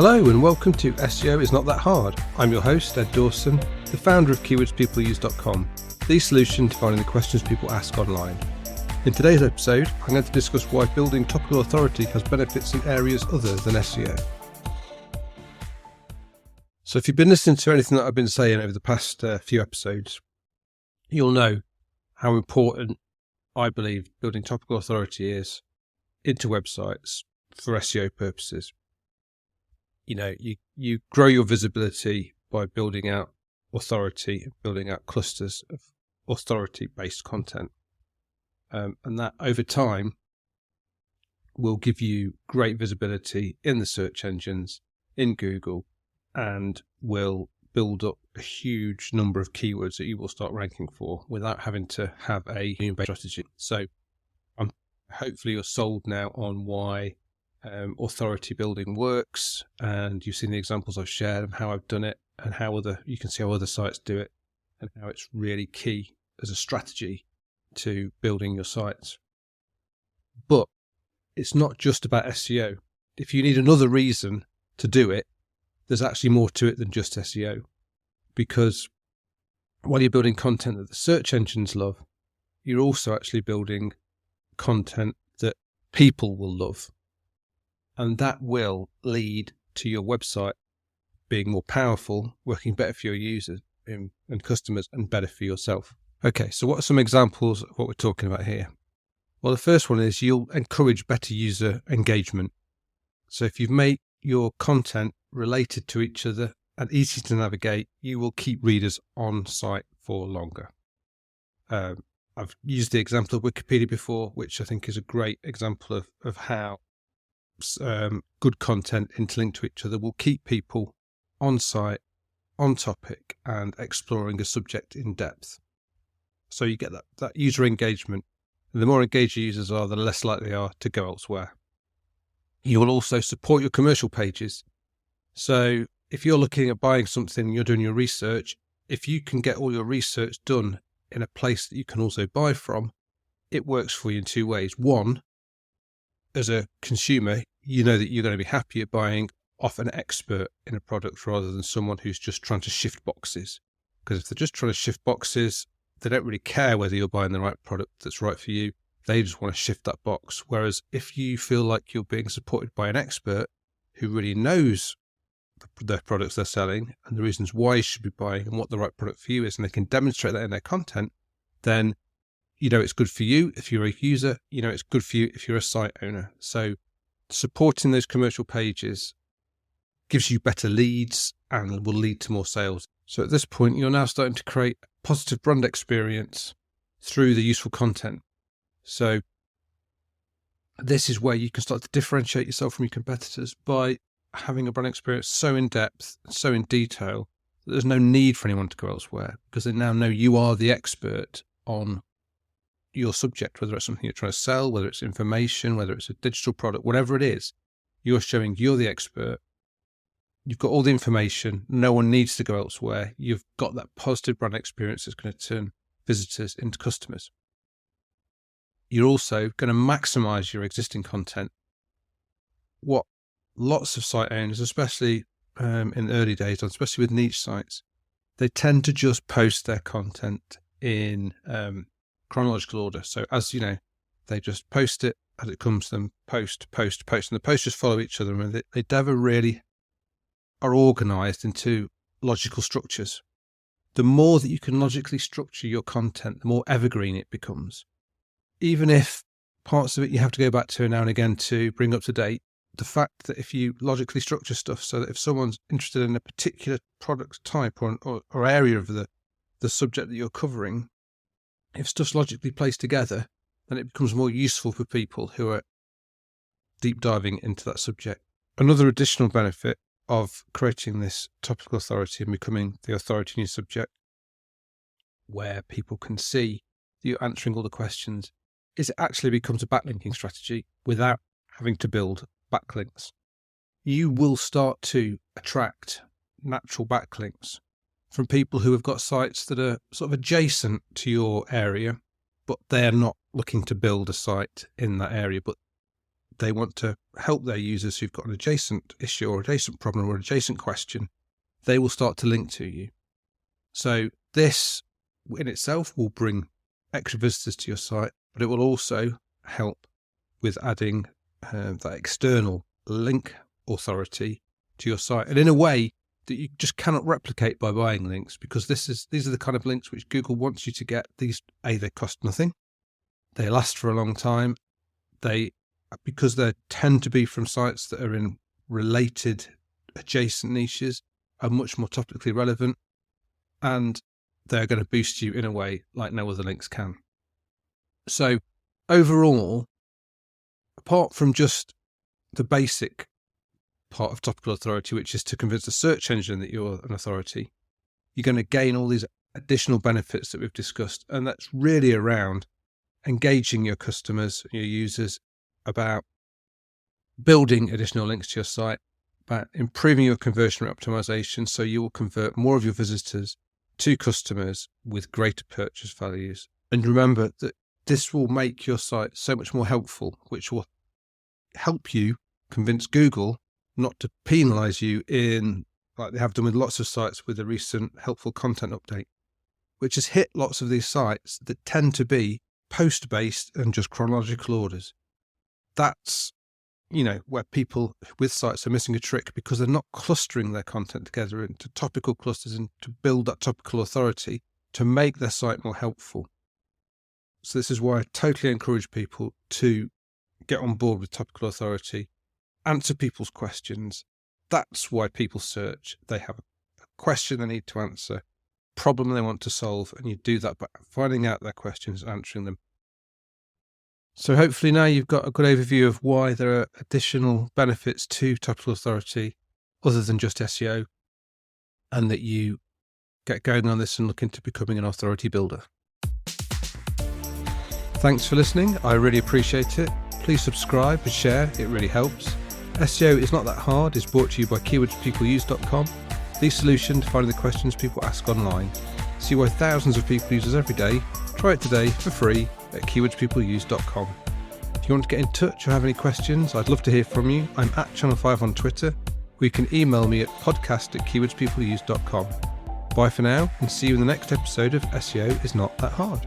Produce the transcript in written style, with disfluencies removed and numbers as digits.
Hello and welcome to SEO is Not That Hard. I'm your host, Ed Dawson, the founder of keywordspeopleuse.com, the solution to finding the questions people ask online. In today's episode, I'm going to discuss why building topical authority has benefits in areas other than SEO. So if you've been listening to anything that I've been saying over the past few episodes, you'll know how important I believe building topical authority is into websites for SEO purposes. You know, you grow your visibility by building out authority, building out clusters of authority-based content. And that over time will give you great visibility in the search engines, in Google, and will build up a huge number of keywords that you will start ranking for without having to have a new strategy. So hopefully you're sold now on why authority building works, and you've seen the examples I've shared of how I've done it and how you can see how other sites do it and how it's really key as a strategy to building your sites. But it's not just about SEO. If you need another reason to do it, there's actually more to it than just SEO, because while you're building content that the search engines love, you're also actually building content that people will love. And that will lead to your website being more powerful, working better for your users and customers, and better for yourself. Okay, so what are some examples of what we're talking about here? Well, the first one is you'll encourage better user engagement. So if you've made your content related to each other and easy to navigate, you will keep readers on site for longer. I've used the example of Wikipedia before, which I think is a great example of how good content interlinked to each other will keep people on site, on topic, and exploring a subject in depth. So you get that user engagement. And the more engaged users are, the less likely they are to go elsewhere. You will also support your commercial pages. So if you're looking at buying something and you're doing your research, if you can get all your research done in a place that you can also buy from, it works for you in two ways. One, as a consumer, you know that you're going to be happier buying off an expert in a product rather than someone who's just trying to shift boxes. Because if they're just trying to shift boxes, they don't really care whether you're buying the right product that's right for you. They just want to shift that box. Whereas if you feel like you're being supported by an expert who really knows the products they're selling and the reasons why you should be buying and what the right product for you is, and they can demonstrate that in their content, then you know it's good for you if you're a user, you know it's good for you if you're a site owner. So supporting those commercial pages gives you better leads and will lead to more sales. So at this point, you're now starting to create a positive brand experience through the useful content. So this is where you can start to differentiate yourself from your competitors by having a brand experience so in depth, so in detail, that there's no need for anyone to go elsewhere, because they now know you are the expert on your subject, whether it's something you're trying to sell, whether it's information, whether it's a digital product, whatever it is, you're showing you're the expert. You've got all the information. No one needs to go elsewhere. You've got that positive brand experience that's going to turn visitors into customers. You're also going to maximize your existing content. What lots of site owners, especially in the early days, especially with niche sites, they tend to just post their content in chronological order. So as you know, they just post it as it comes to them, post, and the posts just follow each other, and they never really are organized into logical structures. The more that you can logically structure your content, the more evergreen it becomes. Even if parts of it you have to go back to now and again to bring up to date, the fact that if you logically structure stuff so that if someone's interested in a particular product type or area of the subject that you're covering, if stuff's logically placed together, then it becomes more useful for people who are deep diving into that subject. Another additional benefit of creating this topical authority and becoming the authority in your subject, where people can see that you're answering all the questions, is it actually becomes a backlinking strategy without having to build backlinks. You will start to attract natural backlinks from people who have got sites that are sort of adjacent to your area, but they're not looking to build a site in that area, but they want to help their users who've got an adjacent issue or adjacent problem or adjacent question, they will start to link to you. So this in itself will bring extra visitors to your site, but it will also help with adding that external link authority to your site, and in a way that you just cannot replicate by buying links, because these are the kind of links which Google wants you to get. These, they cost nothing, they last for a long time, because they tend to be from sites that are in related adjacent niches, are much more topically relevant, and they're going to boost you in a way like no other links can. So overall, apart from just the basic part of Topical Authority, which is to convince the search engine that you're an authority, you're going to gain all these additional benefits that we've discussed. And that's really around engaging your customers, your users, about building additional links to your site, about improving your conversion rate optimization, so you will convert more of your visitors to customers with greater purchase values. And remember that this will make your site so much more helpful, which will help you convince Google not to penalize you in, like they have done with lots of sites with the recent helpful content update, which has hit lots of these sites that tend to be post-based and just chronological orders. That's, where people with sites are missing a trick, because they're not clustering their content together into topical clusters and to build that topical authority to make their site more helpful. So this is why I totally encourage people to get on board with Topical Authority, answer people's questions. That's why people search. They have a question they need to answer, problem they want to solve, and you do that by finding out their questions and answering them. So hopefully now you've got a good overview of why there are additional benefits to Topical Authority other than just SEO, and that you get going on this and look into becoming an authority builder. Thanks for listening. I really appreciate it. Please subscribe and share. It really helps. SEO is not that hard. It's brought to you by keywordspeopleuse.com, the solution to finding the questions people ask online. See why thousands of people use us every day. Try it today for free at keywordspeopleuse.com. If you want to get in touch or have any questions, I'd love to hear from you. I'm at Channel 5 on Twitter, or you can email me at podcast@keywordspeopleuse.com. Bye for now, and see you in the next episode of SEO is Not That Hard.